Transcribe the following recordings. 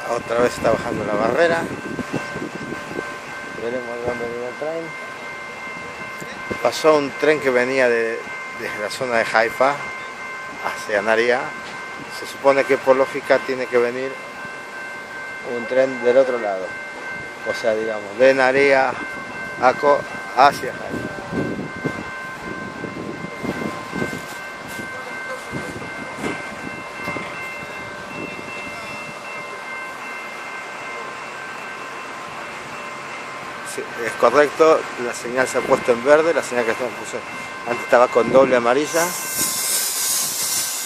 Otra vez está bajando la barrera. Veremos dónde viene el tren. Pasó un tren que venía desde la zona de Haifa hacia Naria. Se supone que por lógica tiene que venir un tren del otro lado. O sea, digamos, de Naria hacia Haifa. Sí, es correcto, la señal se ha puesto en verde, la señal que antes estaba con doble amarilla.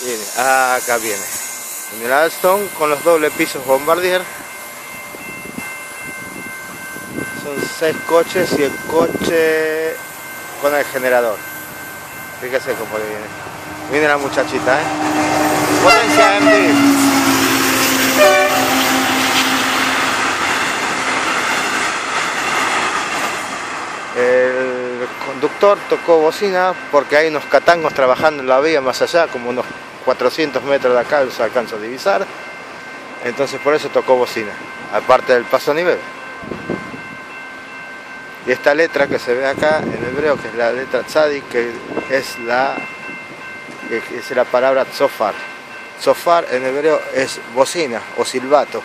Viene, acá viene. En el Alstom con los doble pisos Bombardier. Son 6 coches y el coche con el generador. Fíjese cómo le viene. Viene la muchachita, Potencia MD. El conductor tocó bocina porque hay unos catangos trabajando en la vía más allá, como unos 400 metros de acá se alcanza a divisar. Entonces por eso tocó bocina, aparte del paso a nivel. Y esta letra que se ve acá en hebreo, que es la letra tzadik, que es la palabra tzofar. Tzofar en hebreo es bocina o silbato.